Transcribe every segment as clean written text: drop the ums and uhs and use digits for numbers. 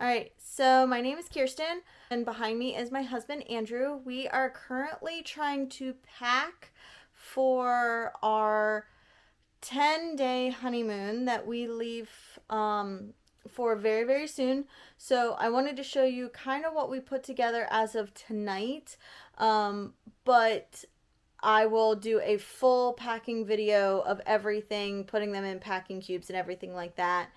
All right, so my name is Kirsten, and behind me is my husband, Andrew. We are currently trying to pack for our 10-day honeymoon that we leave for very, very soon. So I wanted to show you kind of what we put together as of tonight, but I will do a full packing video of everything, putting them in packing cubes and everything like that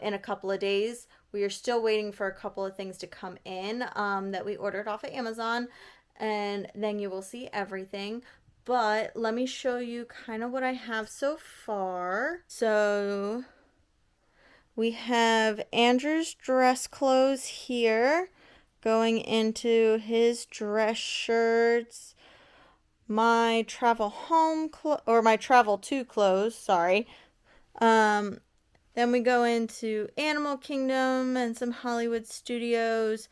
in a couple of days. We are still waiting for a couple of things to come in that we ordered off of Amazon, and then you will see everything. But let me show you kind of what I have so far. So we have Andrew's dress clothes here going into his dress shirts. My travel home or my travel to clothes, sorry. Then we go into Animal Kingdom and some Hollywood Studios,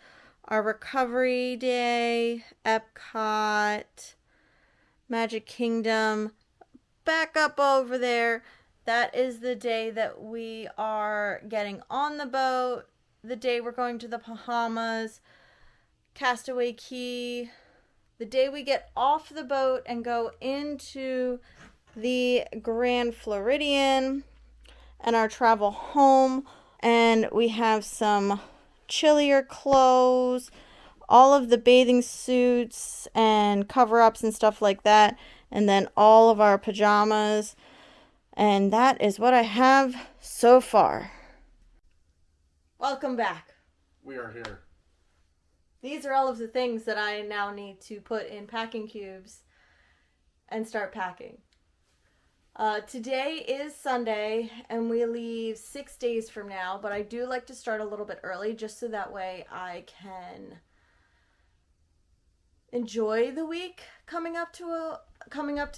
our recovery day, Epcot, Magic Kingdom. Back up over there, that is the day that we are getting on the boat, the day we're going to the Bahamas, Castaway Cay, the day we get off the boat and go into the Grand Floridian, and our travel home. And we have some chillier clothes, all of the bathing suits and cover-ups and stuff like that, and then all of our pajamas. And that is what I have so far. Welcome back. We are here. These are all of the things that I now need to put in packing cubes and start packing. Today is Sunday, and we leave 6 days from now, but I do like to start a little bit early just so that way I can enjoy the week coming up to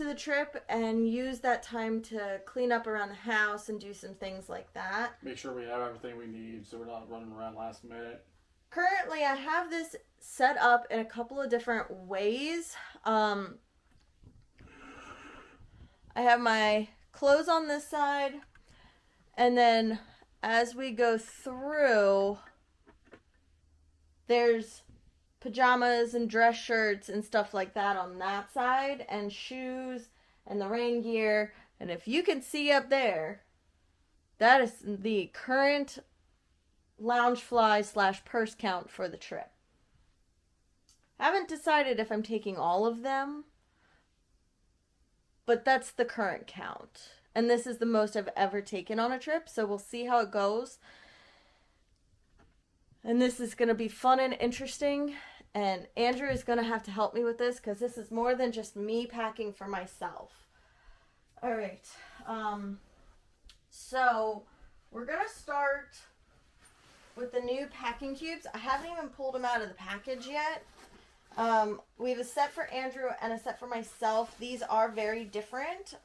the trip and use that time to clean up around the house and do some things like that. Make sure we have everything we need so we're not running around last minute. Currently, I have this set up in a couple of different ways. I have my clothes on this side, and then as we go through, there's pajamas and dress shirts and stuff like that on that side, and shoes and the rain gear. And if you can see up there, that is the current Loungefly / purse count for the trip. I haven't decided if I'm taking all of them, but that's the current count. And this is the most I've ever taken on a trip, so we'll see how it goes. And this is going to be fun and interesting. And Andrew is going to have to help me with this because this is more than just me packing for myself. All right. So we're going to start with the new packing cubes. I haven't even pulled them out of the package yet. We have a set for Andrew and a set for myself. These are very different.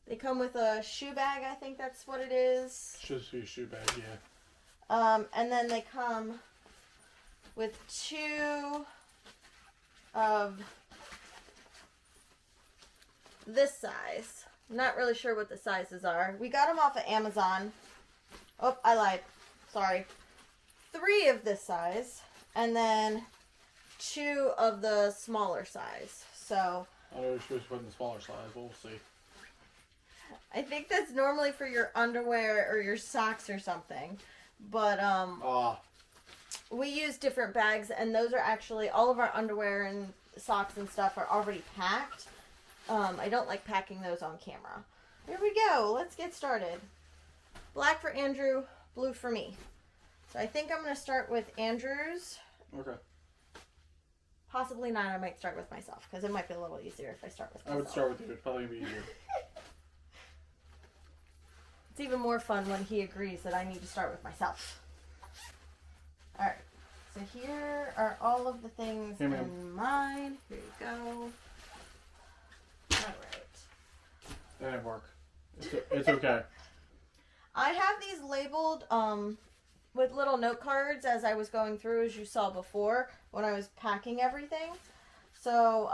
They come with a shoe bag, I think that's what it is. Should be a shoe bag, yeah. And then they come with two of this size. I'm not really sure what the sizes are. We got them off of Amazon. Oh, I lied. Sorry. 3 of this size. And then 2 of the smaller size. So I know you're supposed to put in the smaller size, but we'll see. I think that's normally for your underwear or your socks or something. But we use different bags, and those are actually all of our underwear and socks and stuff are already packed. I don't like packing those on camera. Here we go. Let's get started. Black for Andrew, blue for me. So I think I'm going to start with Andrew's. Okay. Possibly not. I might start with myself because it might be a little easier if I start with myself. I would start with you. It'd probably be easier. It's even more fun when he agrees that I need to start with myself. Alright. So here are all of the things in mine. Here you go. Alright. That didn't work. It's okay. I have these labeled with little note cards as I was going through, as you saw before when I was packing everything. So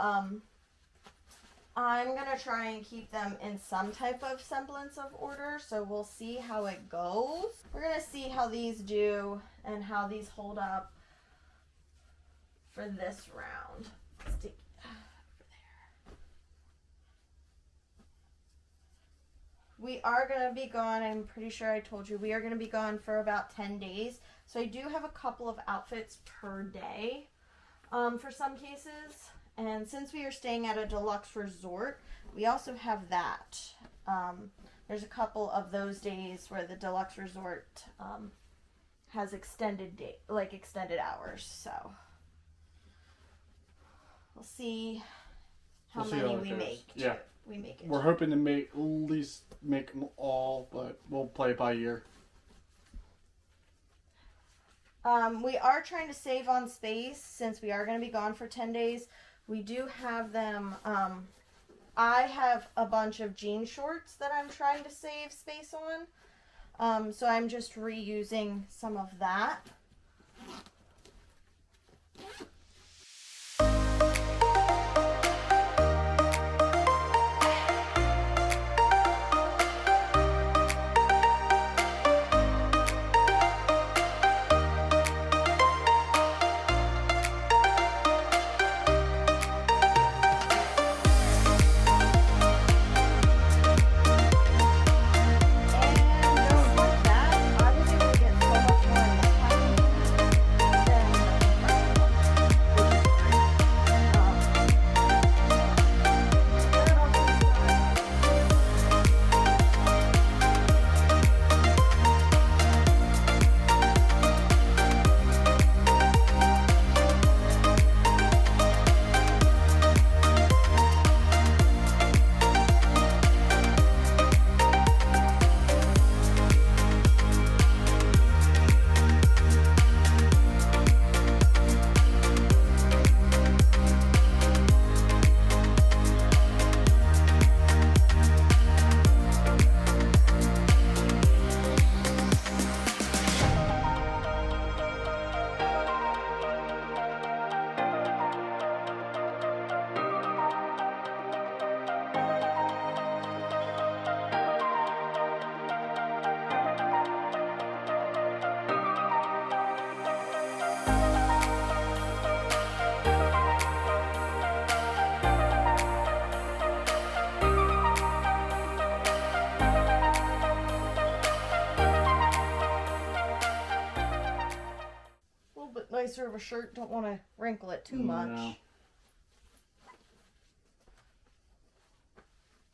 I'm going to try and keep them in some type of semblance of order, so we'll see how it goes. We're going to see how these do and how these hold up for this round. Stick over there. We are going to be gone, I'm pretty sure I told you, we are going to be gone for about 10 days. So I do have a couple of outfits per day for some cases. And since we are staying at a deluxe resort, we also have that. There's a couple of those days where the deluxe resort has extended hours. So we'll see how many we make. Yeah, we make it. We're hoping to at least make them all, but we'll play it by ear. We are trying to save on space since we are going to be gone for 10 days. We do have them, I have a bunch of jean shorts that I'm trying to save space on. So I'm just reusing some of that. Nicer of a shirt, don't want to wrinkle it too much. No.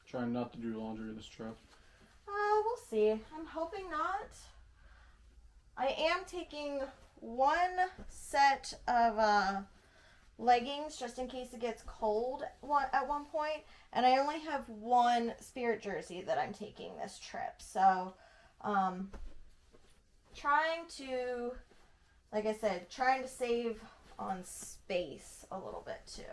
Trying not to do laundry this trip. We'll see. I'm hoping not. I am taking one set of leggings just in case it gets cold at one point, and I only have one Spirit jersey that I'm taking this trip. So, trying to, like I said, trying to save on space a little bit too.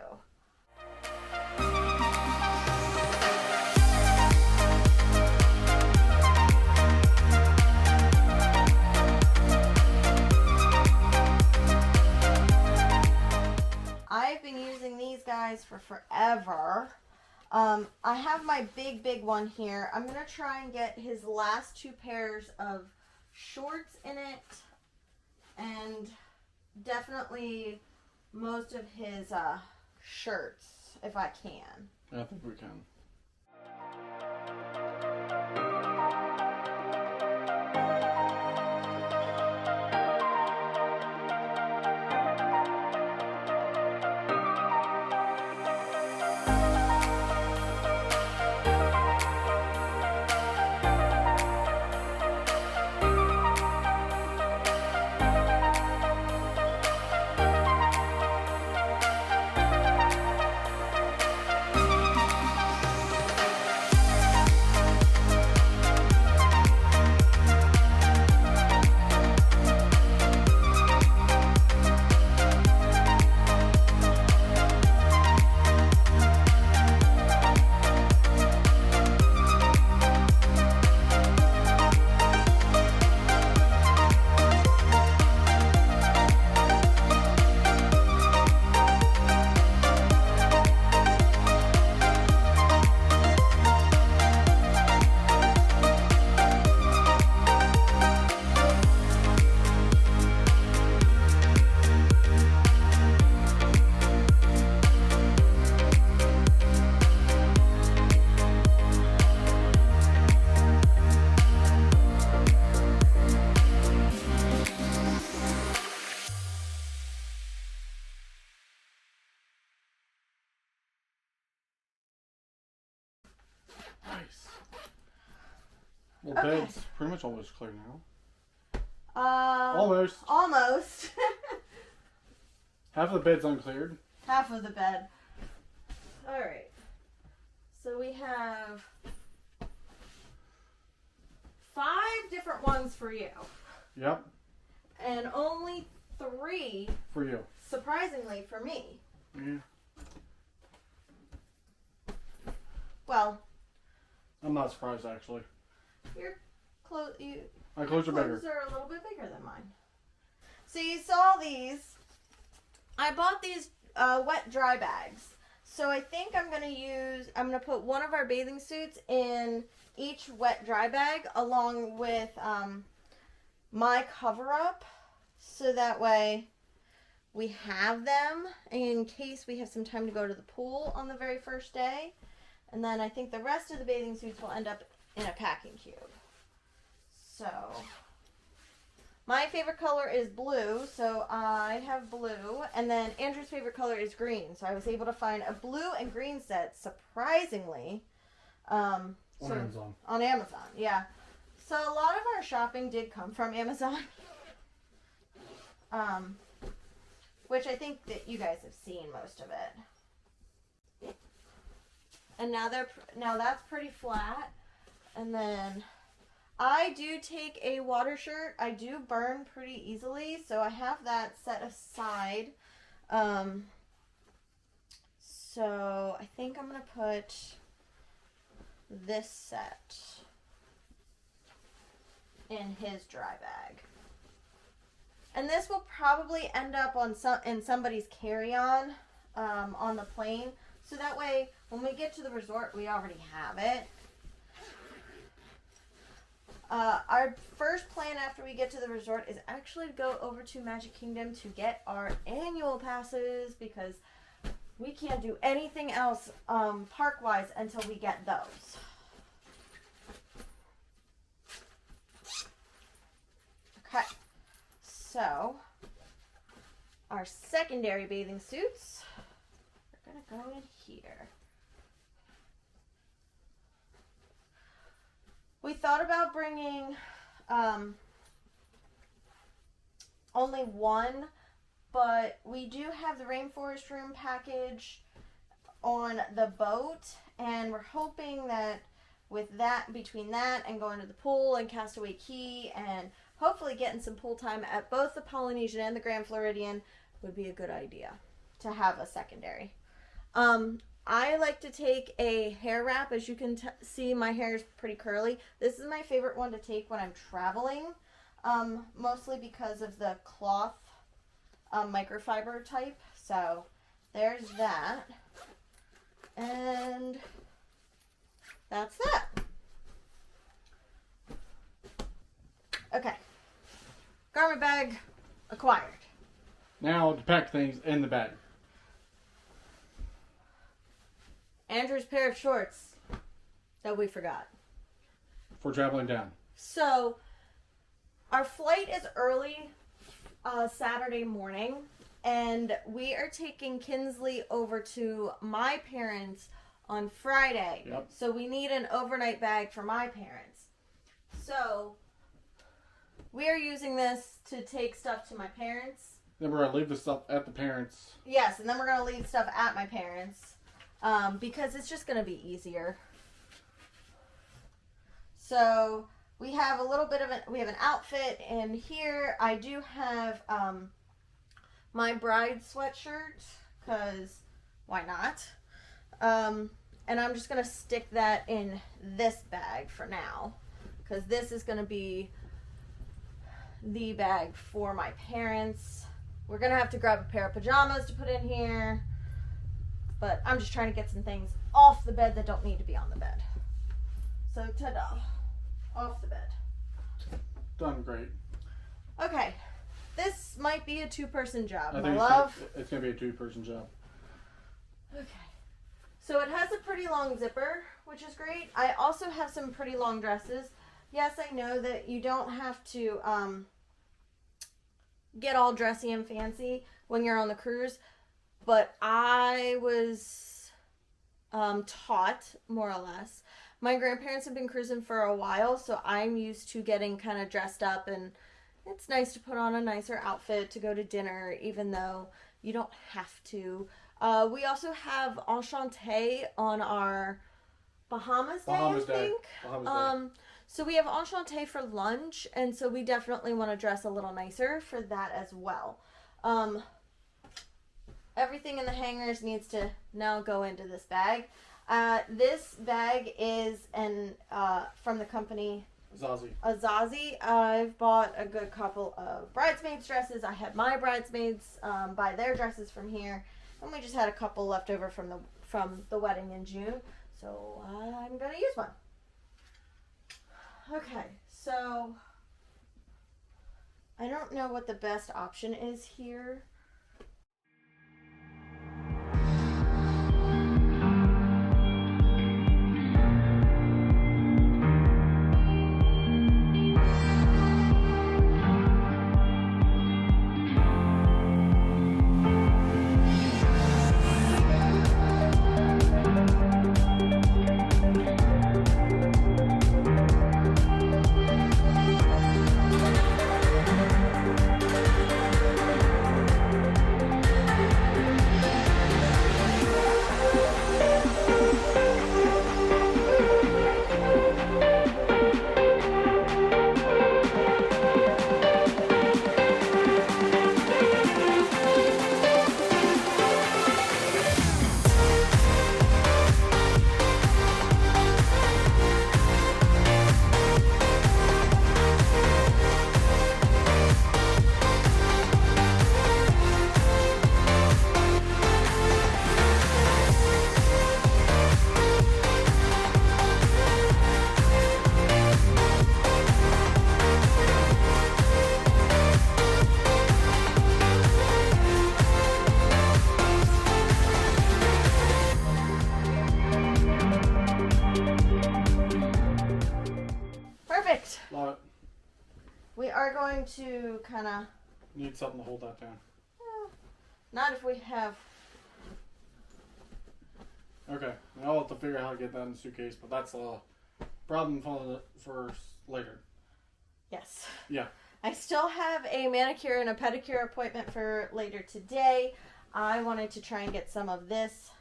I've been using these guys for forever. I have my big one here. I'm going to try and get his last two pairs of shorts in it. And definitely most of his shirts, if I can. I think we can. Well, Okay. bed's pretty much almost clear now. Almost. Half of the bed's uncleared. Half of the bed. Alright. So we have 5 different ones for you. Yep. And only 3, For you. surprisingly, for me. Yeah. Well, I'm not surprised, actually. your clothes My clothes are bigger. are a little bit bigger than mine. So you saw these. I bought these wet dry bags. So I think I'm going to put one of our bathing suits in each wet dry bag along with my cover up. So that way we have them in case we have some time to go to the pool on the very first day. And then I think the rest of the bathing suits will end up in a packing cube. So my favorite color is blue, so I have blue. And then Andrew's favorite color is green. So I was able to find a blue and green set, surprisingly. On Amazon. On Amazon, yeah. So a lot of our shopping did come from Amazon. Which I think that you guys have seen most of it. And now that's pretty flat. And then I do take a water shirt. I do burn pretty easily, so I have that set aside. So I think I'm going to put this set in his dry bag. And this will probably end up in somebody's carry-on on the plane. So that way, when we get to the resort, we already have it. Our first plan after we get to the resort is actually to go over to Magic Kingdom to get our annual passes because we can't do anything else park-wise until we get those. Okay, so our secondary bathing suits are going to go in here. We thought about bringing only one, but we do have the Rainforest Room package on the boat, and we're hoping that with that, between that and going to the pool and Castaway Cay and hopefully getting some pool time at both the Polynesian and the Grand Floridian would be a good idea to have a secondary. I like to take a hair wrap. As you can see, my hair is pretty curly. This is my favorite one to take when I'm traveling, mostly because of the cloth microfiber type. So there's that. And that's that. Okay. Garment bag acquired. Now to pack things in the bag. Andrew's pair of shorts that we forgot. For traveling down. So, our flight is early Saturday morning, and we are taking Kinsley over to my parents on Friday. Yep. So, we need an overnight bag for my parents. So, we are using this to take stuff to my parents. Then we're going to leave the stuff at the parents. Yes, and then we're going to leave stuff at my parents. Because it's just going to be easier. So we have a little bit of we have an outfit in here. I do have my bride sweatshirt because why not? And I'm just going to stick that in this bag for now because this is going to be the bag for my parents. We're going to have to grab a pair of pajamas to put in here. But I'm just trying to get some things off the bed that don't need to be on the bed. So, ta-da. Off the bed. Done great. Okay. This might be a 2-person job, I my think love. it's going to be a 2-person job. Okay. So it has a pretty long zipper, which is great. I also have some pretty long dresses. Yes, I know that you don't have to get all dressy and fancy when you're on the cruise. But I was taught, more or less, My grandparents have been cruising for a while, so I'm used to getting kind of dressed up, and it's nice to put on a nicer outfit to go to dinner, even though you don't have to. We also have Enchanté on our Bahamas Day, Bahamas I Day. think. Bahamas Day. So we have Enchanté for lunch, and so we definitely want to dress a little nicer for that as well. Everything in the hangers needs to now go into this bag. This bag is from the company Azazi. I've bought a good couple of bridesmaids dresses. I had my bridesmaids buy their dresses from here, and we just had a couple left over from the wedding in June. So I'm gonna use one. Okay, so I don't know what the best option is here. Perfect. Love it. We are going to kind of... Need something to hold that down. Not if we have... Okay, I'll have to figure out how to get that in the suitcase, but that's a problem for later. Yes. Yeah. I still have a manicure and a pedicure appointment for later today. I wanted to try and get some of this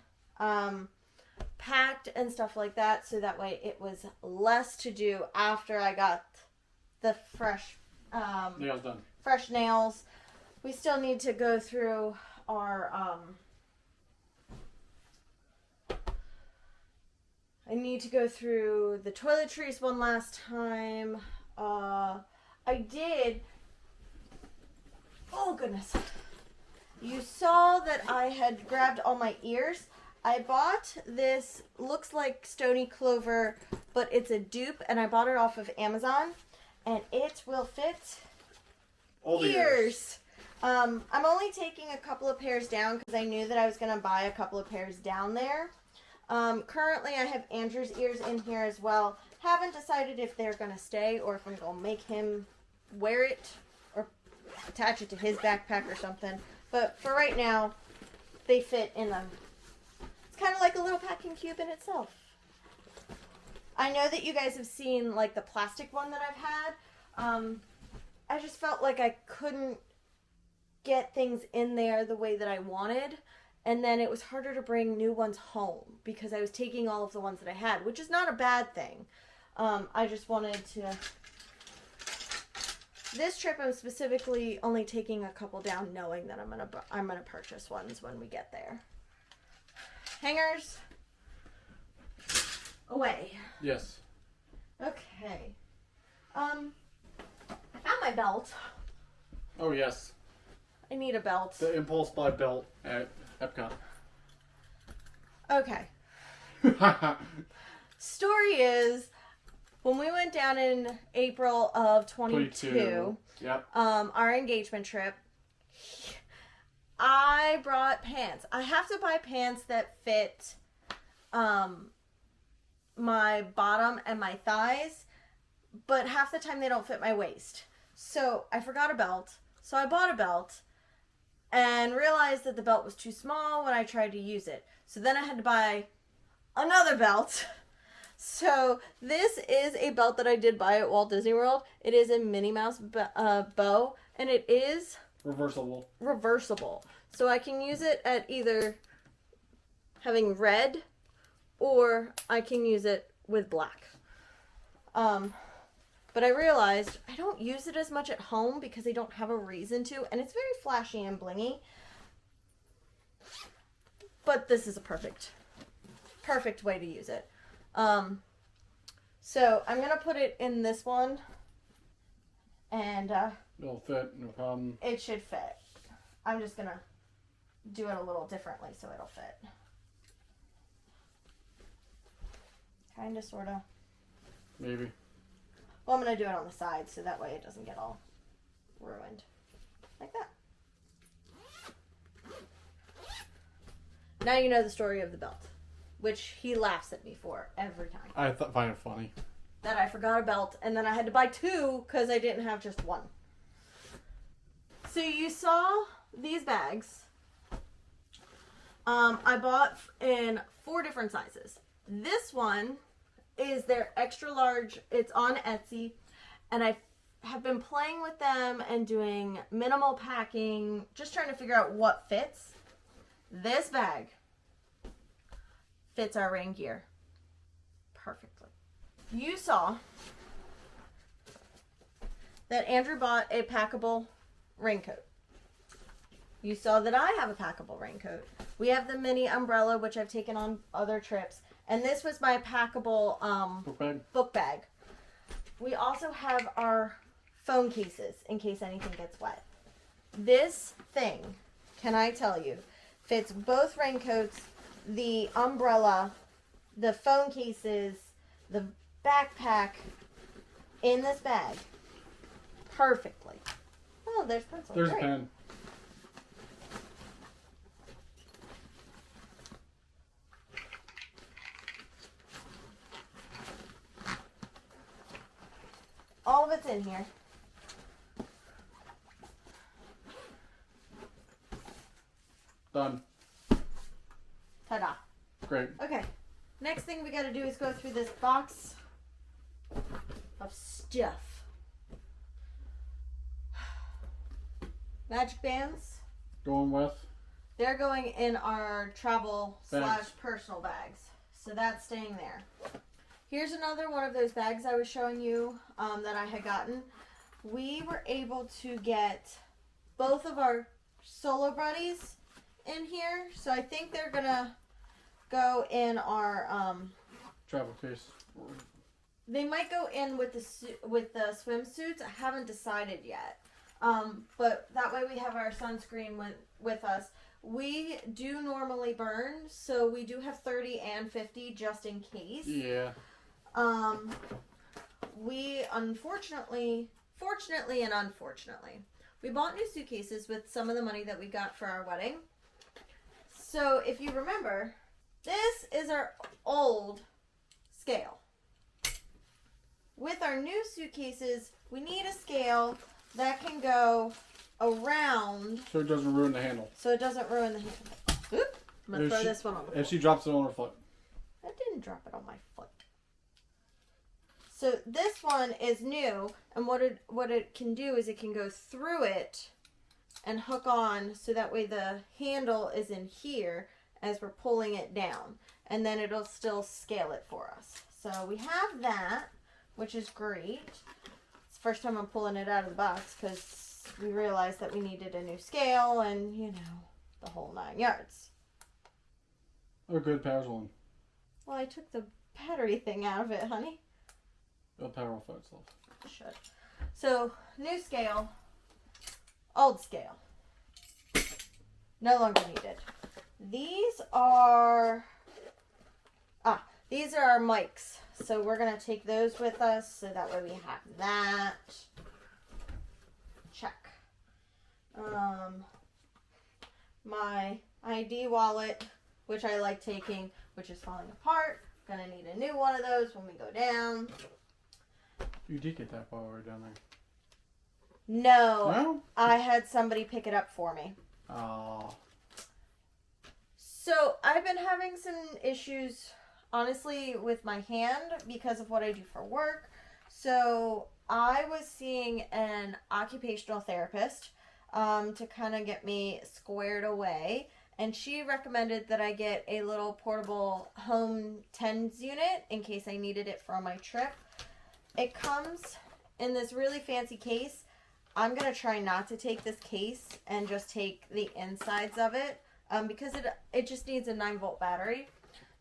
packed and stuff like that, so that way it was less to do after I got the fresh nails done. Fresh nails. We still need to go through our I need to go through the toiletries one last time. I did. Oh goodness. You saw that I had grabbed all my ears. I bought this, looks like stony clover, but it's a dupe, and I bought it off of Amazon, and it will fit all the ears. I'm only taking a couple of pairs down because I knew that I was going to buy a couple of pairs down there. Currently, I have Andrew's ears in here as well. Haven't decided if they're going to stay or if I'm going to make him wear it or attach it to his backpack or something. But for right now, they fit in them. It's kind of like a little packing cube in itself. I know that you guys have seen like the plastic one that I've had. I just felt like I couldn't get things in there the way that I wanted. And then it was harder to bring new ones home because I was taking all of the ones that I had, which is not a bad thing. I just wanted to... This trip I'm specifically only taking a couple down, knowing that I'm gonna purchase ones when we get there. Hangers away. Yes. Okay. I found my belt. Oh yes. I need a belt. The Impulse Buy belt at Epcot. Okay. Story is, when we went down in April of 22, yep. Our engagement trip, I brought pants. I have to buy pants that fit my bottom and my thighs, but half the time they don't fit my waist. So I forgot a belt. So I bought a belt and realized that the belt was too small when I tried to use it. So then I had to buy another belt. So this is a belt that I did buy at Walt Disney World. It is a Minnie Mouse bow, and it is reversible. So I can use it at either having red, or I can use it with black. But I realized I don't use it as much at home because I don't have a reason to, and it's very flashy and blingy. But this is a perfect way to use it. So I'm gonna put it in this one, and it'll fit, no problem. It should fit. I'm just gonna do it a little differently so it'll fit. Kinda, sorta. Maybe. Well, I'm gonna do it on the side so that way it doesn't get all ruined. Like that. Now you know the story of the belt, which he laughs at me for every time. I find it funny. That I forgot a belt, and then I had to buy two because I didn't have just one. So you saw these bags. I bought in 4 different sizes. This one is their extra large. It's on Etsy, and I have been playing with them and doing minimal packing, just trying to figure out what fits. This bag fits our rain gear perfectly. You saw that Andrew bought a packable raincoat. You saw that I have a packable raincoat. We have the mini umbrella, which I've taken on other trips. And this was my packable book bag. We also have our phone cases in case anything gets wet. This thing, can I tell you, fits both raincoats, the umbrella, the phone cases, the backpack in this bag perfectly. Oh, there's pencil. There's Great. a pen. All of it's in here. Done. Ta-da. Great. Okay. Next thing we got to do is go through this box of stuff. Magic bands. Going with? They're going in our travel / personal bags. So that's staying there. Here's another one of those bags I was showing you that I had gotten. We were able to get both of our solo buddies in here. So I think they're going to go in our... travel case. They might go in with the swimsuits. I haven't decided yet. But that way we have our sunscreen with us. We do normally burn, so we do have 30 and 50 just in case. Yeah. We fortunately and unfortunately, we bought new suitcases with some of the money that we got for our wedding. So if you remember, this is our old scale. With our new suitcases, we need a scale that can go around. So it doesn't ruin the handle. So it doesn't ruin the handle. Oop, I'm going to throw this one on the floor. And she drops it on her foot. I didn't drop it on my foot. So this one is new, and what it can do is it can go through it and hook on, so that way the handle is in here as we're pulling it down, and then it'll still scale it for us. So we have that, which is great. It's the first time I'm pulling it out of the box because we realized that we needed a new scale and, you know, the whole 9 yards. Oh, good, power's on. Well, I took the battery thing out of it, honey. It'll power off by itself. Should. So, new scale, old scale. No longer needed. These are our mics. So we're going to take those with us so that way we have that. Check. My ID wallet, which I like taking, which is falling apart. Gonna need a new one of those when we go down. You did get that while we were down there. No? I had somebody pick it up for me. Oh. So I've been having some issues honestly with my hand because of what I do for work. So I was seeing an occupational therapist to kind of get me squared away. And she recommended that I get a little portable home TENS unit in case I needed it for my trip. It comes in this really fancy case. I'm going to try not to take this case and just take the insides of it because it just needs a 9-volt battery.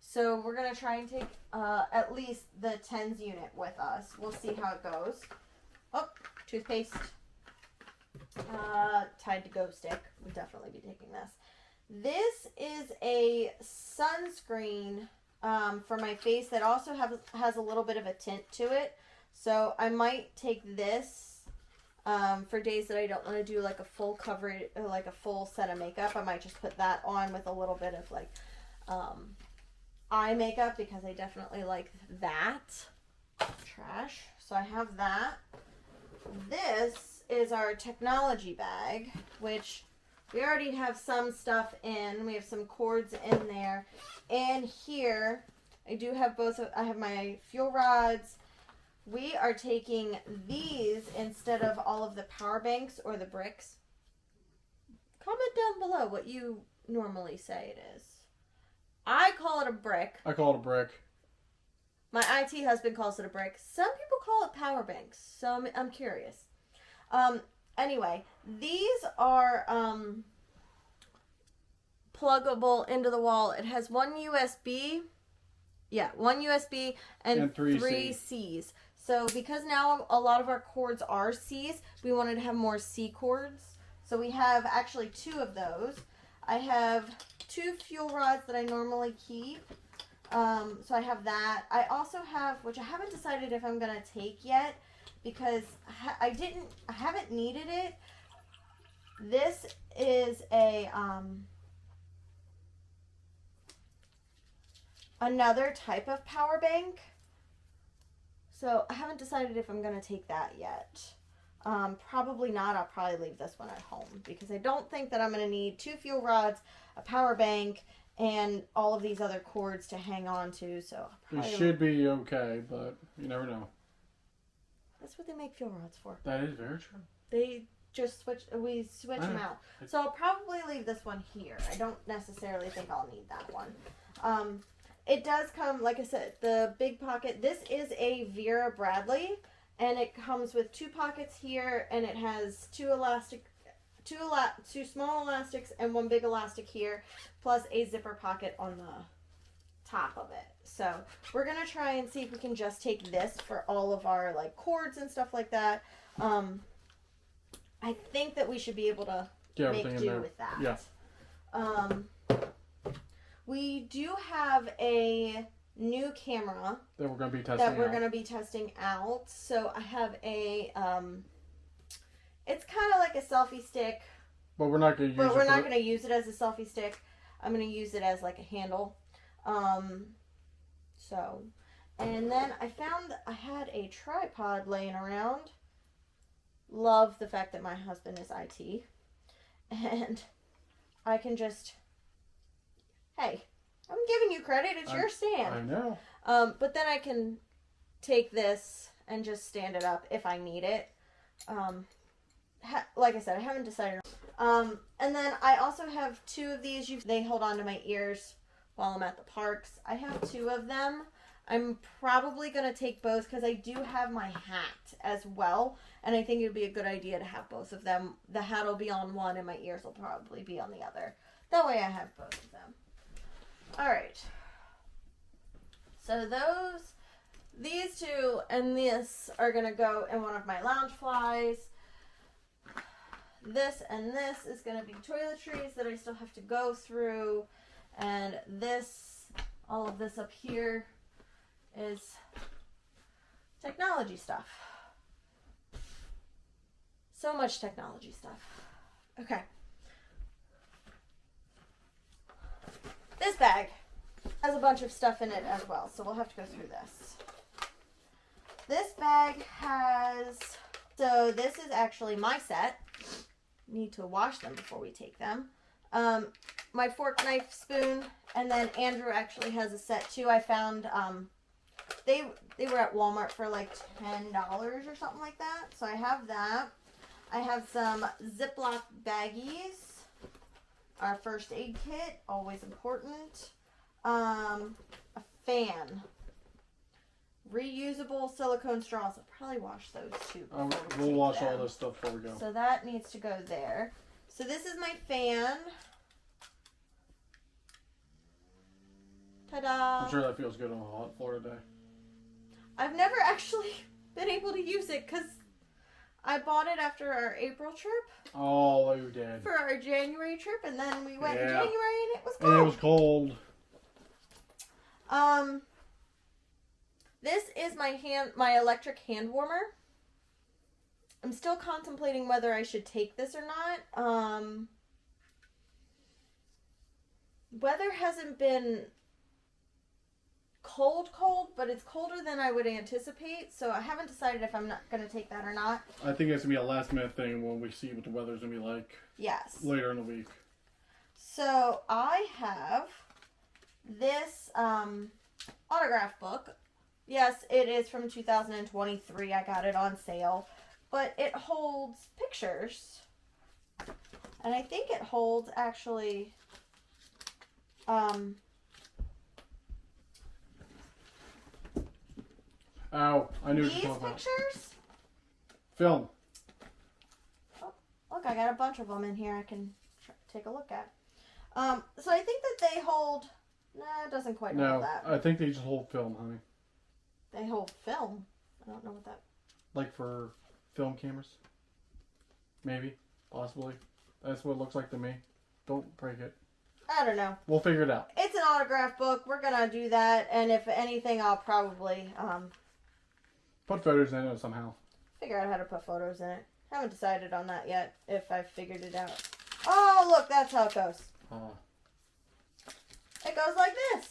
So we're going to try and take at least the TENS unit with us. We'll see how it goes. Oh, toothpaste. Tide to go stick. We'll definitely be taking this. This is a sunscreen for my face that also has a little bit of a tint to it. So I might take this for days that I don't want to do like a full coverage, like a full set of makeup. I might just put that on with a little bit of like eye makeup because I definitely like that. Trash. So I have that. This is our technology bag, which we already have some stuff in. We have some cords in there. And here, I do have I have my fuel rods. We are taking these instead of all of the power banks or the bricks. Comment down below what you normally say it is. I call it a brick. I call it a brick. My IT husband calls it a brick. Some people call it power banks. So I'm curious. Anyway, these are pluggable into the wall. It has one USB. Yeah, one USB and three C's. So because now a lot of our cords are C's, we wanted to have more C cords. So we have actually 2 of those. I have 2 fuel rods that I normally keep. So I have that. I also have, which I haven't decided if I'm going to take yet because I haven't needed it. This is a, another type of power bank. So I haven't decided if I'm going to take that yet. Probably not. I'll probably leave this one at home because I don't think that I'm going to need 2 fuel rods, a power bank, and all of these other cords to hang on to. So it should be okay, but you never know. That's what they make fuel rods for. That is very true. They just switch them out. So I'll probably leave this one here. I don't necessarily think I'll need that one. It does come, like I said, the big pocket. This is a Vera Bradley, and it comes with 2 pockets here, and it has 2 small elastics and 1 big elastic here, plus a zipper pocket on the top of it. So we're gonna try and see if we can just take this for all of our like cords and stuff like that. I think that we should be able to make do with that. Yeah. We do have a new camera that we're going to be testing out. So I have a it's kind of like a selfie stick, but we're not going to use it as a selfie stick. I'm going to use it as like a handle. So, and then I found I had a tripod laying around. Love the fact that my husband is IT, and I can just, hey, I'm giving you credit. It's your stand. I know. But then I can take this and just stand it up if I need it. Like I said, I haven't decided. And then I also have 2 of these. They hold on to my ears while I'm at the parks. I have 2 of them. I'm probably going to take both because I do have my hat as well. And I think it would be a good idea to have both of them. The hat will be on one and my ears will probably be on the other. That way I have both of them. Alright. So these 2 and this are going to go in one of my lounge flies. This and this is going to be toiletries that I still have to go through. And this, all of this up here is technology stuff. So much technology stuff. Okay. This bag has a bunch of stuff in it as well, so we'll have to go through this. This bag has, so this is actually my set. Need to wash them before we take them. my fork, knife, spoon, and then Andrew actually has a set too. I found they were at Walmart for like $10 or something like that. So I have that. I have some Ziploc baggies. Our first aid kit, always important. A fan. Reusable silicone straws. I'll probably wash those too. We'll wash all this stuff before we go. So that needs to go there. So this is my fan. Ta-da! I'm sure that feels good on a hot Florida day. I've never actually been able to use it because I bought it after our April trip. Oh, you did. For our January trip, and then we went in January and it was cold. And it was cold. This is my electric hand warmer. I'm still contemplating whether I should take this or not. Weather hasn't been cold, but it's colder than I would anticipate, so I haven't decided if I'm not going to take that or not. I think it's going to be a last minute thing when we see what the weather's going to be like. Yes. Later in the week. So I have this autograph book. Yes, it is from 2023. I got it on sale. But it holds pictures. And I think it holds actually Ow, I knew what these you were talking about. pictures. Film. Oh, look, I got a bunch of them in here I can take a look at. So I think that they hold... Nah, it doesn't quite hold that. I think they just hold film, honey. They hold film. I don't know what that... Like for film cameras? Maybe. Possibly. That's what it looks like to me. Don't break it. I don't know. We'll figure it out. It's an autograph book. We're going to do that. And if anything, I'll probably put photos in it somehow. figure out how to put photos in it. Haven't decided on that yet, if I've figured it out. Oh, look, that's how it goes. Oh. It goes like this.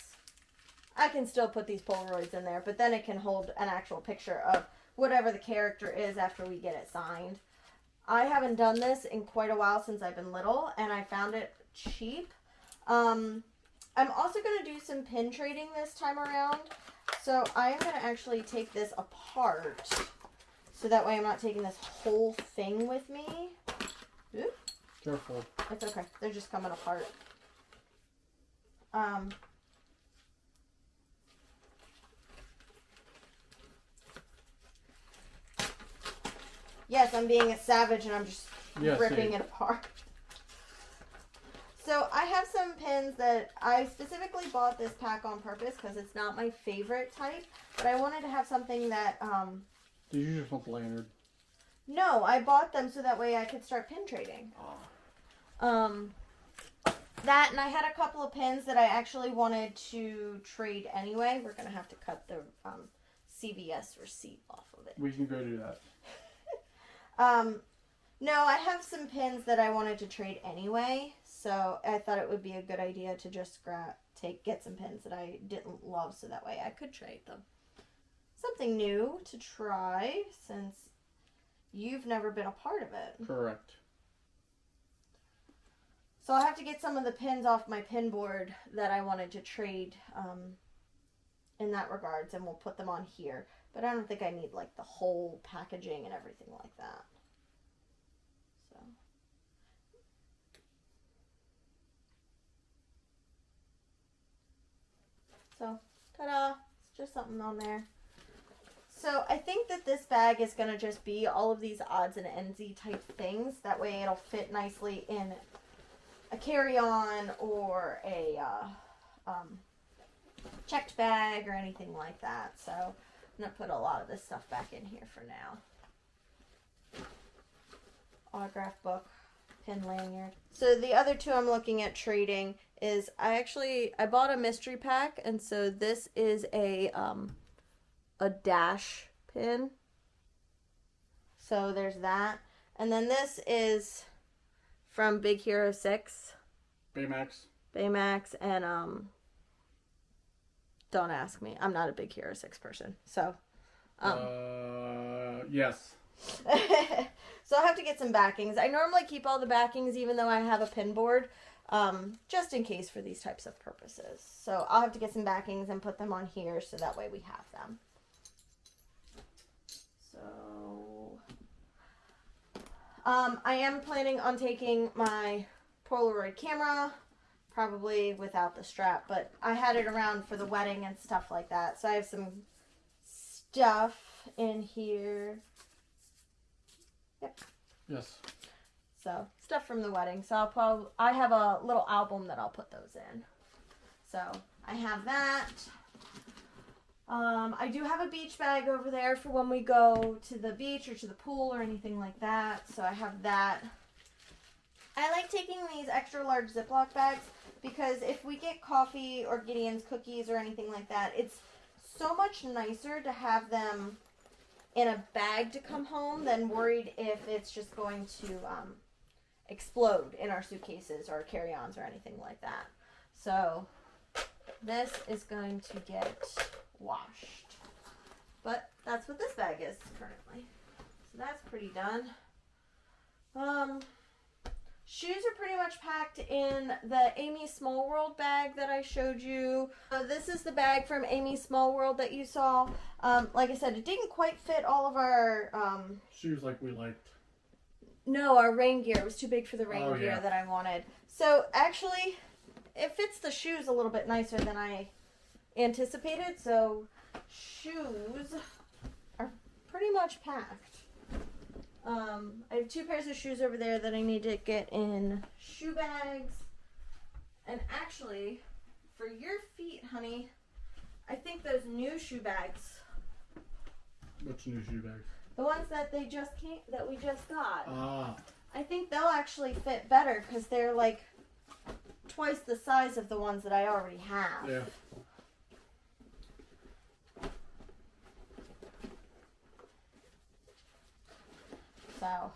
I can still put these Polaroids in there, but then it can hold an actual picture of whatever the character is after we get it signed. I haven't done this in quite a while since I've been little, and I found it cheap. I'm also going to do some pin trading this time around. So I am going to actually take this apart. So that way I'm not taking this whole thing with me. Oop. Careful. It's okay. They're just coming apart. Yes, I'm being a savage and I'm just ripping it apart. So I have some pins that I specifically bought this pack on purpose because it's not my favorite type, but I wanted to have something that... Did you just want the lanyard? No, I bought them so that way I could start pin trading. That, and I had a couple of pins that I actually wanted to trade anyway. We're going to have to cut the CVS receipt off of it. We can go do that. No, I have some pins that I wanted to trade anyway, so I thought it would be a good idea to just get some pins that I didn't love so that way I could trade them. Something new to try since you've never been a part of it. Correct. So I'll have to get some of the pins off my pin board that I wanted to trade in that regards, and we'll put them on here. But I don't think I need like the whole packaging and everything like that. So, ta-da! It's just something on there. So I think that this bag is going to just be all of these odds and endsy type things. That way it'll fit nicely in a carry-on or a checked bag or anything like that. So I'm going to put a lot of this stuff back in here for now. Autograph book, pin lanyard. So the other two I'm looking at trading is I bought a mystery pack, and so this is a dash pin. So there's that. And then this is from Big Hero 6. Baymax and don't ask me. I'm not a Big Hero 6 person. So yes. So I'll have to get some backings. I normally keep all the backings even though I have a pin board. just in case for these types of purposes. So I'll have to get some backings and put them on here so that way we have them. So I am planning on taking my Polaroid camera, probably without the strap, but I had it around for the wedding and stuff like that. So I have some stuff in here. Yep. Yes. So stuff from the wedding. So I have a little album that I'll put those in. So I have that. I do have a beach bag over there for when we go to the beach or to the pool or anything like that. So I have that. I like taking these extra large Ziploc bags because if we get coffee or Gideon's cookies or anything like that, it's so much nicer to have them in a bag to come home than worried if it's just going to explode in our suitcases or carry-ons or anything like that. So this is going to get washed. But that's what this bag is currently. So that's pretty done. Shoes are pretty much packed in the Amy Small World bag that I showed you. This is the bag from Amy Small World that you saw. Like I said, it didn't quite fit all of our shoes like we liked. No, our rain gear. It was too big for the rain gear that I wanted. So actually, it fits the shoes a little bit nicer than I anticipated. So shoes are pretty much packed. I have 2 pairs of shoes over there that I need to get in shoe bags. And actually, for your feet, honey, I think those new shoe bags. Which new shoe bags? The ones that we just got. Ah. I think they'll actually fit better because they're like twice the size of the ones that I already have. Yeah. So,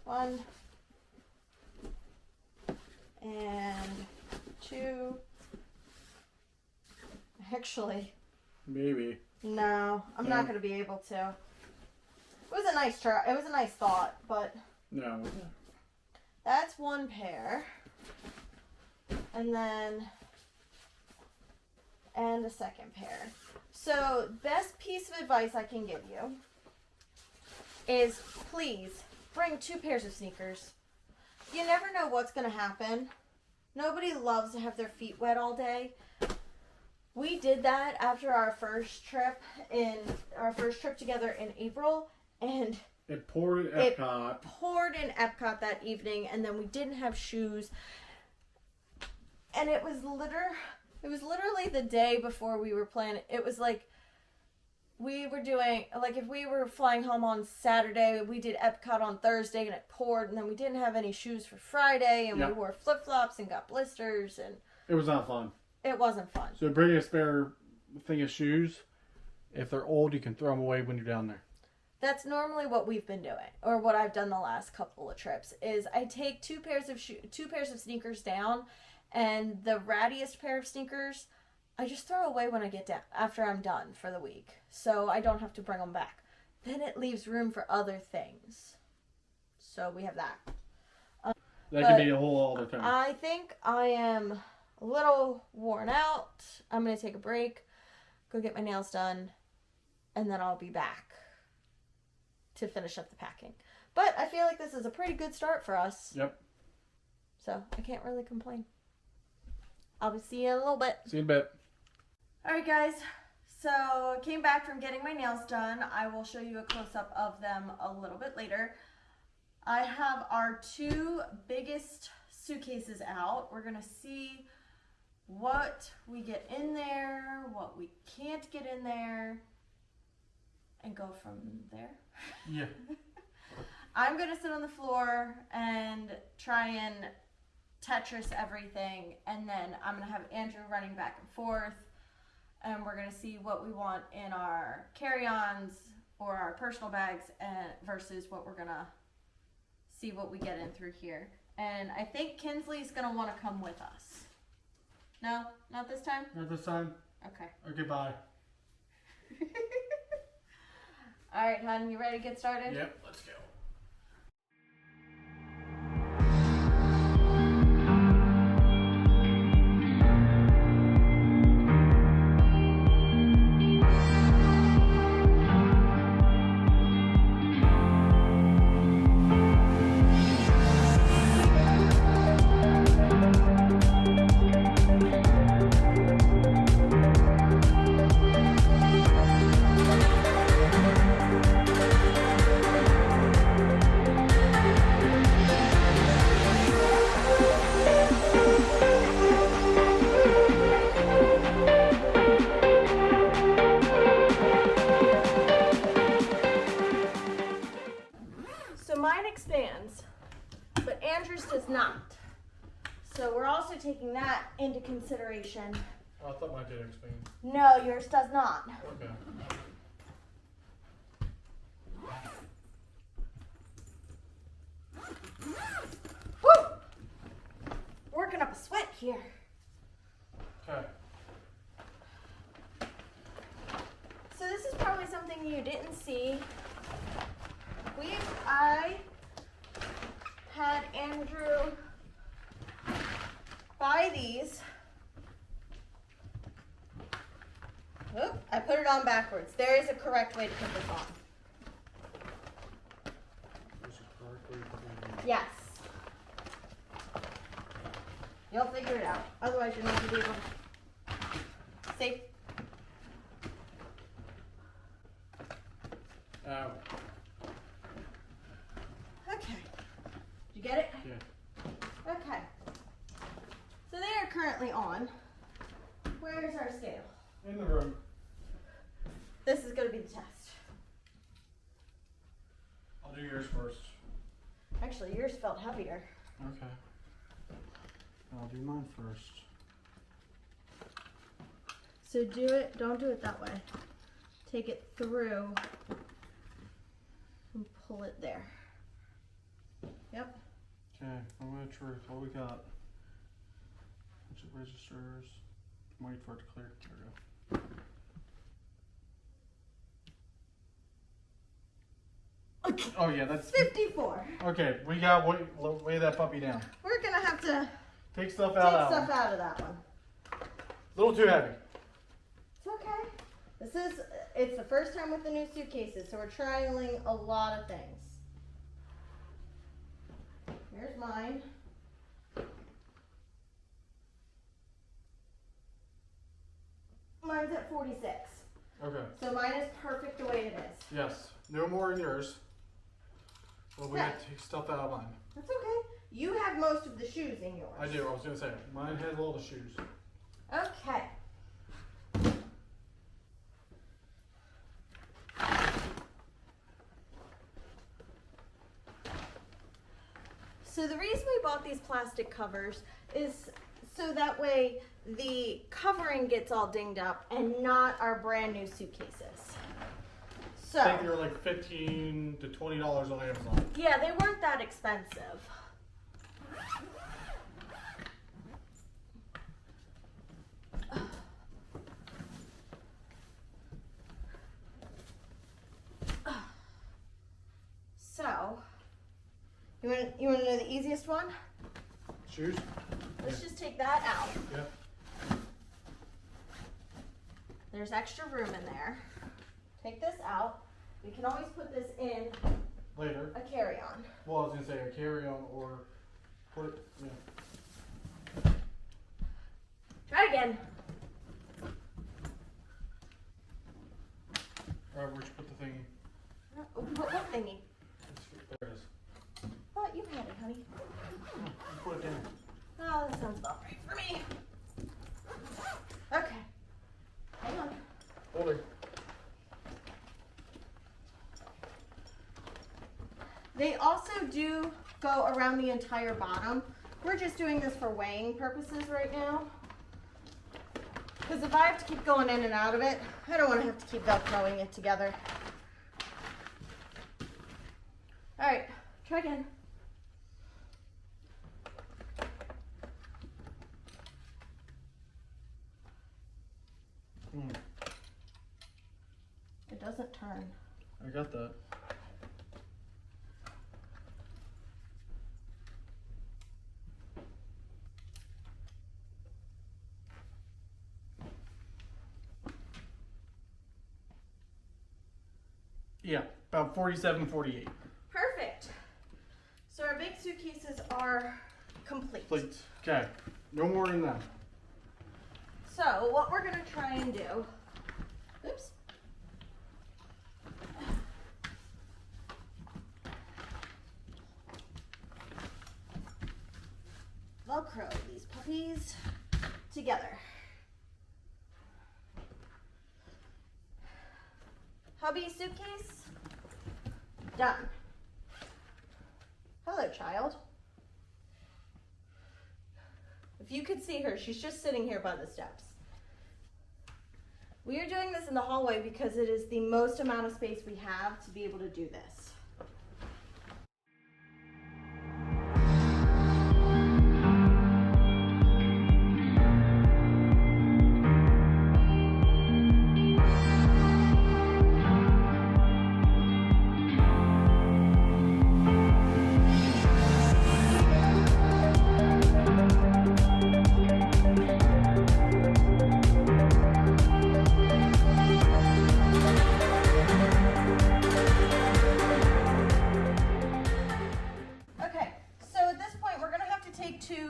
1 and 2. Actually, maybe. No, I'm not going to be able to. It was a nice try. It was a nice thought, but no. That's 1 pair, and then a second pair. So, best piece of advice I can give you is please bring 2 pairs of sneakers. You never know what's going to happen. Nobody loves to have their feet wet all day. We did that after our first trip together in April, and it poured in Epcot. It poured in Epcot that evening, and then we didn't have shoes. And it was literally the day before we were planning. It was like we were doing, like if we were flying home on Saturday, we did Epcot on Thursday and it poured, and then we didn't have any shoes for Friday, and we wore flip-flops and got blisters, and it was not fun. It wasn't fun. So bring a spare thing of shoes. If they're old, you can throw them away when you're down there. That's normally what we've been doing, or what I've done the last couple of trips, is I take 2 pairs of sneakers down, and the rattiest pair of sneakers, I just throw away when I get down, after I'm done for the week, so I don't have to bring them back. Then it leaves room for other things. So we have that. That can be a whole other thing. I think I am a little worn out. I'm going to take a break, go get my nails done, and then I'll be back to finish up the packing. But I feel like this is a pretty good start for us. Yep. So I can't really complain. I'll see you in a little bit. See you in a bit. Alright guys, so I came back from getting my nails done. I will show you a close-up of them a little bit later. I have our 2 biggest suitcases out. We're going to see what we get in there, what we can't get in there, and go from there. Yeah. I'm going to sit on the floor and try and Tetris everything, and then I'm going to have Andrew running back and forth, and we're going to see what we want in our carry-ons or our personal bags versus what we're going to see what we get in through here. And I think Kinsley's going to want to come with us. No? Not this time? Not this time? Okay. Okay, bye. Alright, hon, you ready to get started? Yep, let's go. So we're also taking that into consideration. Oh, I thought mine did expand. No, yours does not. Okay. Woo! Working up a sweat here. Okay. So this is probably something you didn't see. I had Andrew buy these. Oop, I put it on backwards. There is a correct way to put this on. Yes. You'll figure it out. Otherwise, you're not going to be able to. Safe. Ow. Okay. Did you get it? Yeah. Okay. So they are currently on. Where is our scale? In the room. This is going to be the test. I'll do yours first. Actually, yours felt heavier. Okay. I'll do mine first. So don't do it that way. Take it through and pull it there. Yep. Okay, moment of truth. What we got? Bunch of registers. Wait for it to clear. There we go. Oh yeah, that's 54. okay. We got weigh that puppy down. We're gonna have to Take stuff take out. stuff out of that one. A little too heavy. It's okay. It's the first time with the new suitcases, so we're trialing a lot of things. Here's mine. Mine's at 46. Okay. So mine is perfect the way it is. Yes. No more in yours. Well, we Okay. have to take stuff out of mine. That's okay. You have most of the shoes in yours. I do. I was gonna say mine has all the shoes. Okay. So the reason we bought these plastic covers is so that way the covering gets all dinged up and not our brand new suitcases. So I think they were like $15 to $20 on Amazon. yeah, they weren't that expensive. So, you want to know the easiest one? Shoes? Let's just take that out. Yeah. There's extra room in there. Take this out. We can always put this in Later. a carry-on. Well, I was gonna say a carry-on or put it. Yeah. Try again. All right, where'd you put the thingy? What thingy? There it is. Thought you had it, honey. You put it down. Oh, that sounds about right for me. Okay. Hang on. Hold it. They also do go around the entire bottom. We're just doing this for weighing purposes right now. Because if I have to keep going in and out of it, I don't want to have to keep Velcroing it together. All right, try again. It doesn't turn. I got that. Yeah, about 47, 48. Perfect. So our big suitcases are complete. Complete. Okay. No more in them. So what we're gonna try and do, oops. Velcro these puppies together. Hubby suitcase, done. Hello, child. If you could see her, she's just sitting here by the steps. We are doing this in the hallway because it is the most amount of space we have to be able to do this.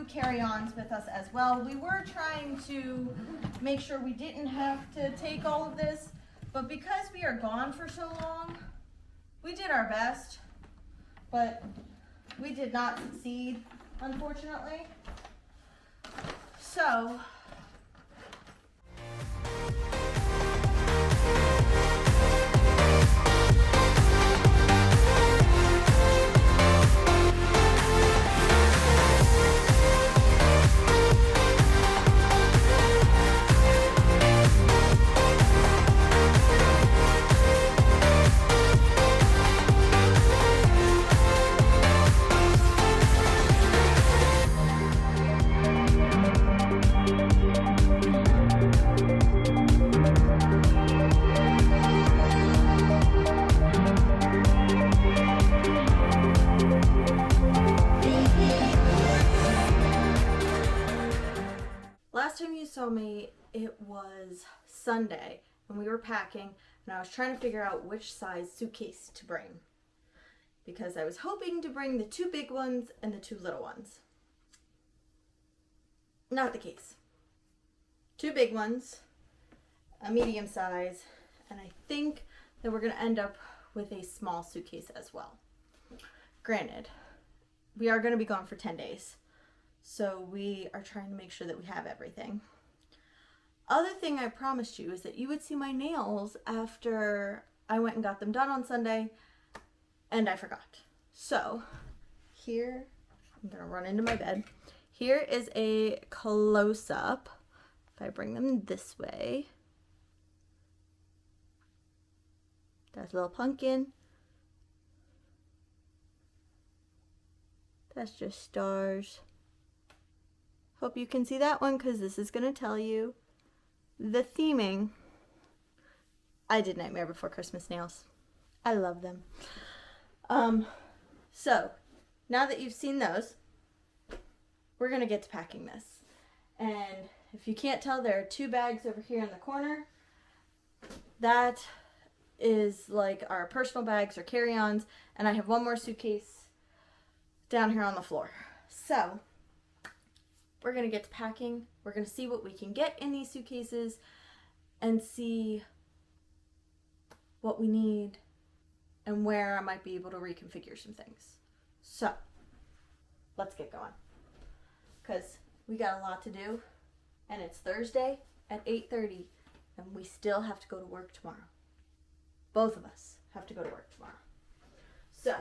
Carry-ons with us as well. We were trying to make sure we didn't have to take all of this, but because we are gone for so long, we did our best, but we did not succeed, unfortunately. So last time you saw me, it was Sunday, and we were packing, and I was trying to figure out which size suitcase to bring, because I was hoping to bring the 2 big ones and the 2 little ones. Not the case. 2 big ones, a medium size, and I think that we're going to end up with a small suitcase as well. Granted, we are going to be gone for 10 days. So we are trying to make sure that we have everything. Other thing I promised you is that you would see my nails after I went and got them done on Sunday, and I forgot. So here, I'm gonna run into my bed. Here is a close-up. If I bring them this way, that's a little pumpkin. That's just stars. Hope you can see that one, because this is going to tell you the theming. I did Nightmare Before Christmas nails. I love them. So, now that you've seen those, we're going to get to packing this. And if you can't tell, there are 2 bags over here in the corner. That is like our personal bags or carry-ons. And I have 1 more suitcase down here on the floor. So we're going to get to packing. We're going to see what we can get in these suitcases and see what we need and where I might be able to reconfigure some things. So let's get going, because we got a lot to do, and it's Thursday at 8:30, and we still have to go to work tomorrow. Both of us have to go to work tomorrow. So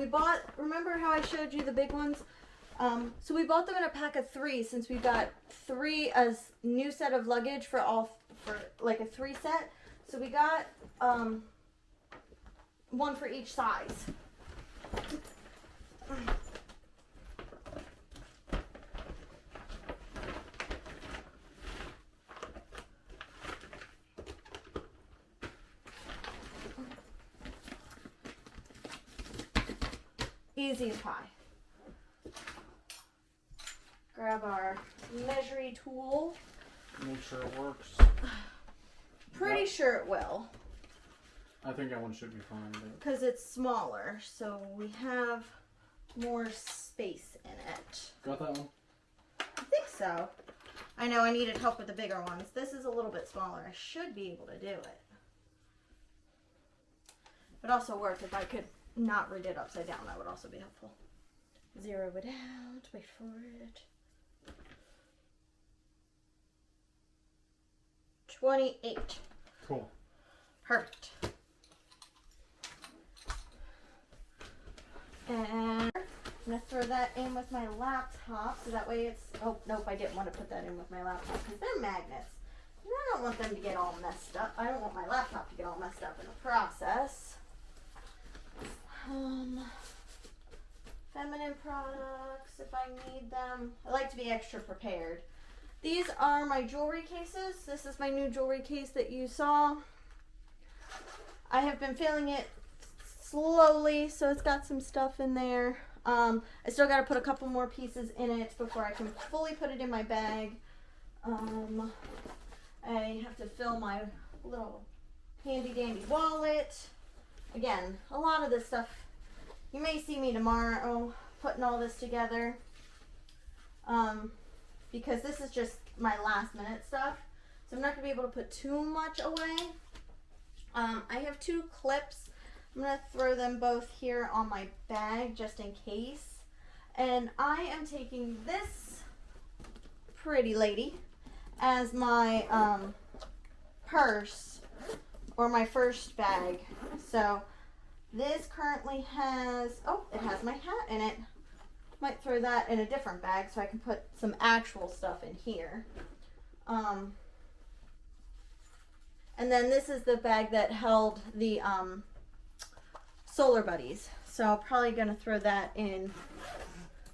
We bought, remember how I showed you the big ones? So we bought them in a pack of 3 since we got 3 as new set of luggage for like a 3 set. So we got one for each size. Easy as pie. Grab our measuring tool. Make sure it works. Pretty sure it will. I think that one should be fine. Because it's smaller, so we have more space in it. Got that one? I think so. I know I needed help with the bigger ones. This is a little bit smaller. I should be able to do it. It would also work if I could not read it upside down. That would also be helpful. Zero it out. Wait for it. 28. Cool. Perfect. And I'm going to throw that in with my laptop so that way it's... Oh, nope, I didn't want to put that in with my laptop because they're magnets. And I don't want them to get all messed up. I don't want my laptop to get all messed up in the process. Feminine products, if I need them. I like to be extra prepared. These are my jewelry cases. This is my new jewelry case that you saw. I have been filling it slowly, so it's got some stuff in there. I still got to put a couple more pieces in it before I can fully put it in my bag. I have to fill my little handy dandy wallet. Again, a lot of this stuff, you may see me tomorrow putting all this together. Because this is just my last minute stuff. So I'm not going to be able to put too much away. I have 2 clips. I'm going to throw them both here on my bag just in case. And I am taking this pretty lady as my purse or my first bag. So this currently has, oh, it has my hat in it. Might throw that in a different bag so I can put some actual stuff in here. And then this is the bag that held the Solar Buddies. So I'm probably going to throw that in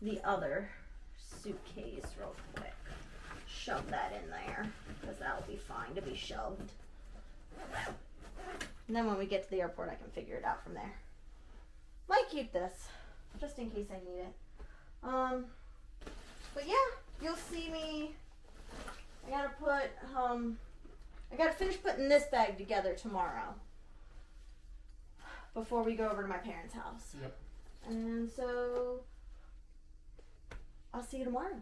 the other suitcase real quick. Shove that in there because that'll be fine to be shoved. And then when we get to the airport, I can figure it out from there. Might keep this just in case I need it. But yeah, you'll see me. I gotta finish putting this bag together tomorrow before we go over to my parents' house. Yep. And so I'll see you tomorrow.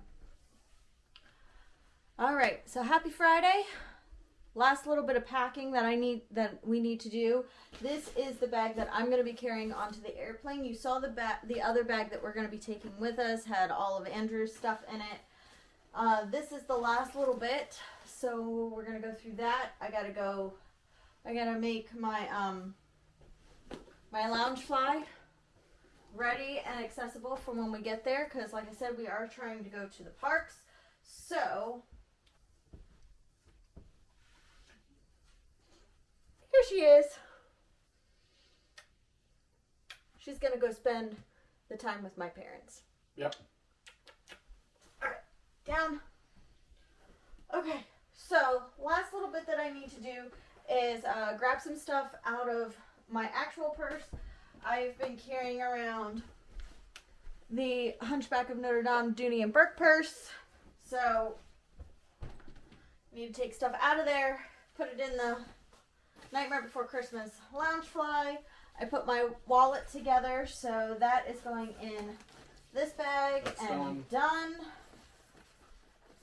All right. So happy Friday. Last little bit of packing that we need to do. This is the bag that I'm going to be carrying onto the airplane. You saw the other bag that we're going to be taking with us had all of Andrew's stuff in it. This is the last little bit, so we're going to go through that. I got to make my my lounge fly ready and accessible for when we get there, because like I said, we are trying to go to the parks. So here she is. She's gonna go spend the time with my parents. Yep. Alright, down. Okay, so last little bit that I need to do is grab some stuff out of my actual purse. I've been carrying around the Hunchback of Notre Dame Dooney and Burke purse. So, I need to take stuff out of there, put it in the Nightmare Before Christmas lounge fly. I put my wallet together, so that is going in this bag. That's and done.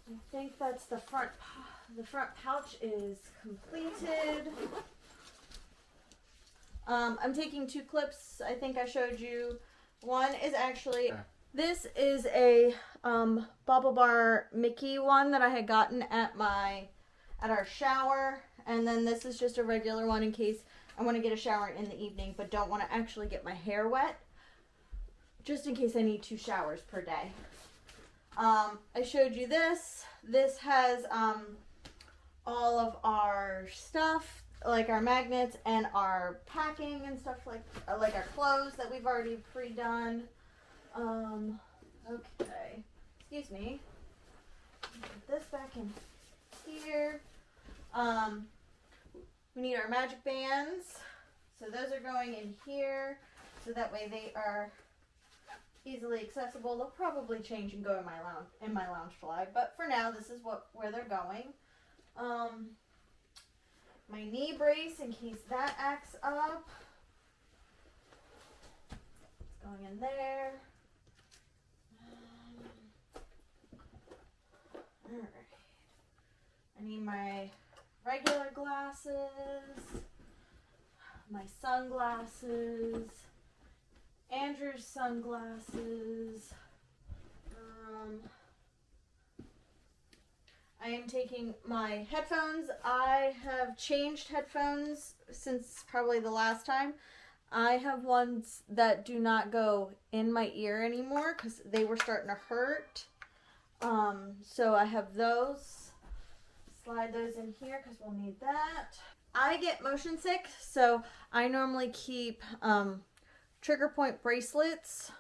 I think that's the front pouch is completed. I'm taking 2 clips. I think I showed you. One is actually, this is a Bubble Bar Mickey one that I had gotten at our shower. And then this is just a regular one in case I want to get a shower in the evening but don't want to actually get my hair wet. just in case I need 2 showers per day. I showed you this. This has all of our stuff, like our magnets and our packing and stuff, like our clothes that we've already pre-done. Okay, excuse me. Put this back in here. We need our magic bands, so those are going in here, so that way they are easily accessible. They'll probably change and go in my lounge fly, but for now, this is where they're going. My knee brace, in case that acts up. It's going in there. Alright. I need my regular glasses, my sunglasses, Andrew's sunglasses. I am taking my headphones. I have changed headphones since probably the last time. I have ones that do not go in my ear anymore because they were starting to hurt. So I have those. Slide those in here because we'll need that. I get motion sick, so I normally keep trigger point bracelets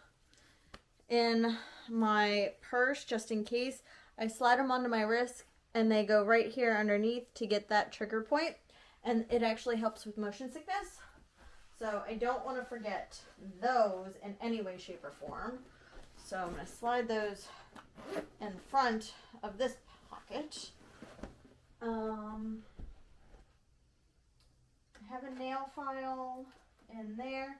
in my purse just in case. I slide them onto my wrist and they go right here underneath to get that trigger point, and it actually helps with motion sickness. So I don't want to forget those in any way, shape, or form. So I'm going to slide those in front of this pocket. I have a nail file in there.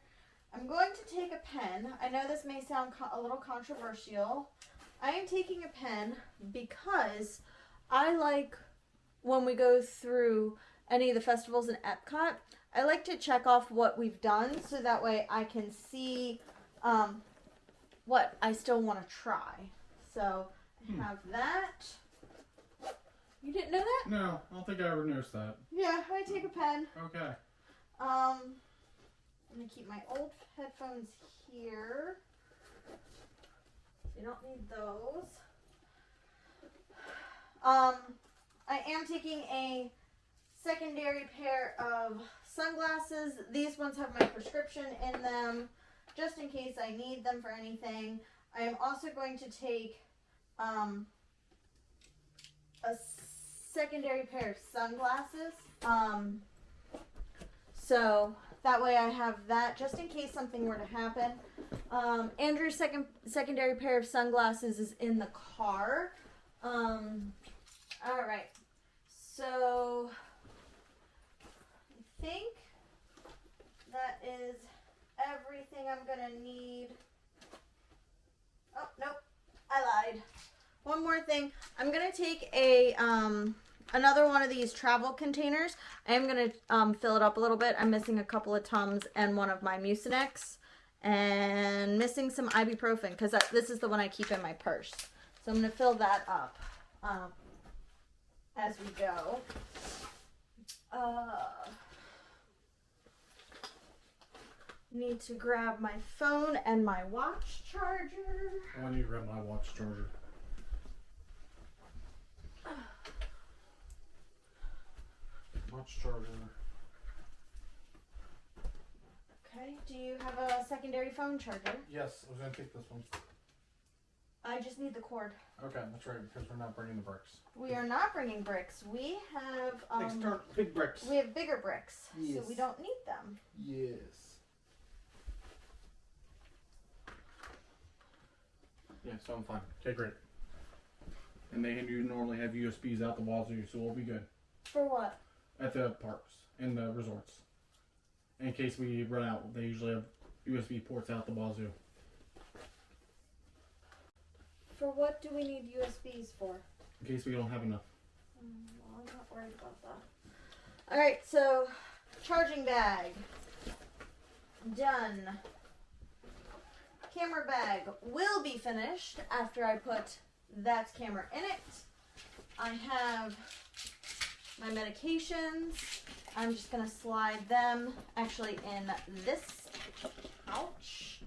I'm going to take a pen. I know this may sound a little controversial. I am taking a pen because I like, when we go through any of the festivals in Epcot, I like to check off what we've done so that way I can see what I still want to try. So I have that. You didn't know that? No, I don't think I ever noticed that. Yeah, I take a pen. Okay. I'm going to keep my old headphones here. You don't need those. I am taking a secondary pair of sunglasses. These ones have my prescription in them, just in case I need them for anything. I am also going to take a secondary pair of sunglasses. So that way I have that just in case something were to happen. Andrew's secondary pair of sunglasses is in the car. All right. So I think that is everything I'm gonna need. Oh, nope, I lied. One more thing. I'm gonna take a another one of these travel containers. I am gonna fill it up a little bit. I'm missing a couple of Tums and one of my Mucinex, and missing some ibuprofen because this is the one I keep in my purse. So I'm gonna fill that up as we go. Need to grab my phone and my watch charger. I need to grab my watch charger. Watch charger. Okay, do you have a secondary phone charger? Yes, I was going to take this one. I just need the cord. Okay, that's right, because we're not bringing the bricks. We are not bringing bricks. We have big bricks. we have bigger bricks, Yes. so we don't need them. Yes. Yeah, so I'm fine. Okay, great. And they do normally have USBs out the wazoo, so we'll be good. For what? At the parks and the resorts. In case we run out, they usually have USB ports out the wazoo. For what do we need USBs for? In case we don't have enough. Well, I'm not worried about that. Alright, so charging bag. Done. Camera bag will be finished after I put that camera in it. I have my medications. I'm just going to slide them actually in this pouch.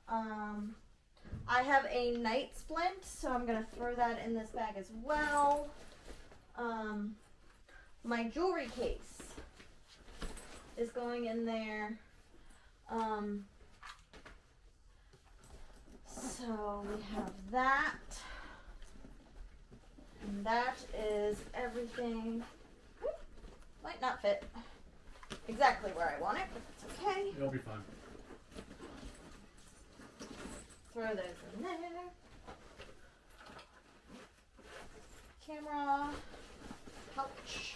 I have a night splint, so I'm going to throw that in this bag as well. My jewelry case is going in there. So we have that. And that is everything. Might not fit exactly where I want it, but that's okay. It'll be fine. Throw those in there. Camera. Pouch.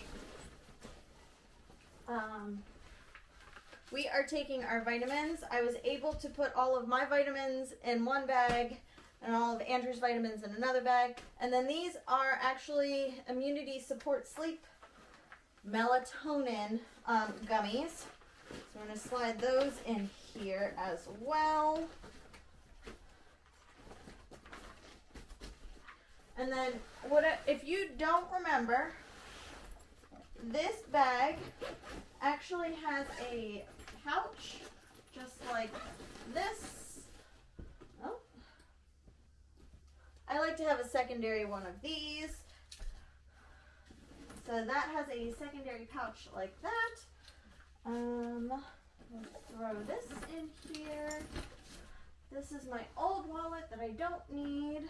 We are taking our vitamins. I was able to put all of my vitamins in one bag and all of Andrew's vitamins in another bag. And then these are actually immunity support sleep melatonin gummies. So I'm going to slide those in here as well. And then if you don't remember, this bag actually has a pouch just like this. Oh. I like to have a secondary one of these. So that has a secondary pouch like that. Let's throw this in here. This is my old wallet that I don't need.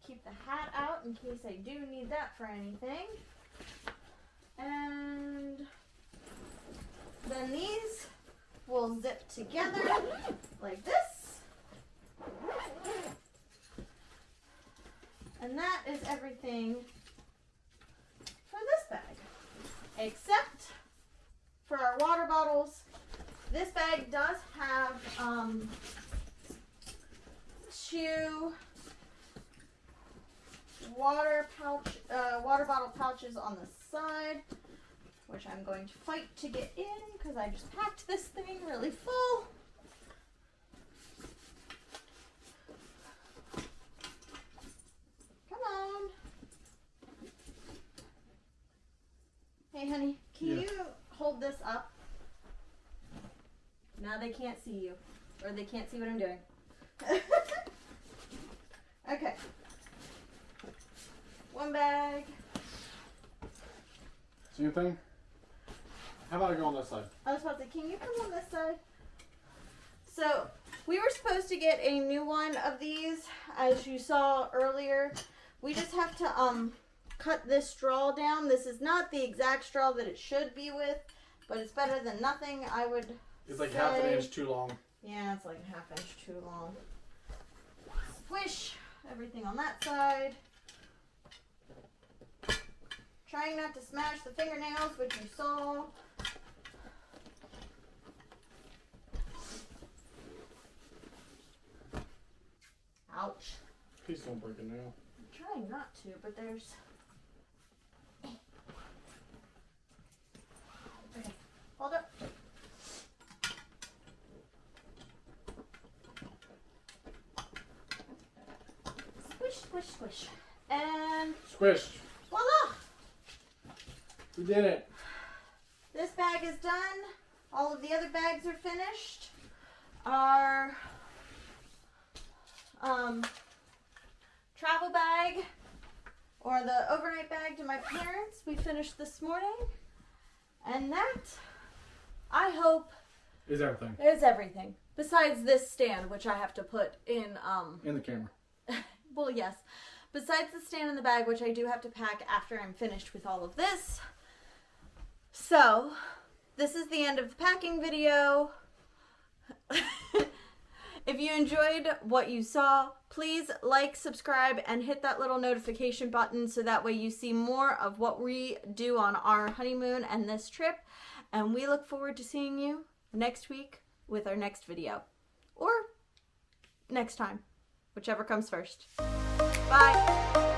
Keep the hat out in case I do need that for anything. And then these will zip together like this. And that is everything for this bag. Except for our water bottles. This bag does have two water bottle pouches on the side, which I'm going to fight to get in because I just packed this thing really full. Come on. Hey, honey, can you hold this up? Now they can't see you, or they can't see what I'm doing. Okay. One bag. Same thing? How about I go on this side? I was about to say, can you come on this side? So, we were supposed to get a new one of these, as you saw earlier. We just have to cut this straw down. This is not the exact straw that it should be with, but it's better than nothing, I would It's like say. half an inch too long. Yeah, it's like a half inch too long. Squish everything on that side. Trying not to smash the fingernails, which you saw. Ouch. Please don't break a nail. I'm trying not to, but there's... Okay, hold up. Squish, squish, squish. And Squish. voila! We did it. This bag is done. All of the other bags are finished. Our travel bag, or the overnight bag to my parents, we finished this morning. And that, I hope, Is everything. is everything. Besides this stand, which I have to put in, In the camera. well, yes. Besides the stand in the bag, which I do have to pack after I'm finished with all of this. So, this is the end of the packing video. If you enjoyed what you saw, please like, subscribe, and hit that little notification button so that way you see more of what we do on our honeymoon and this trip. And we look forward to seeing you next week with our next video. Or next time, whichever comes first. Bye.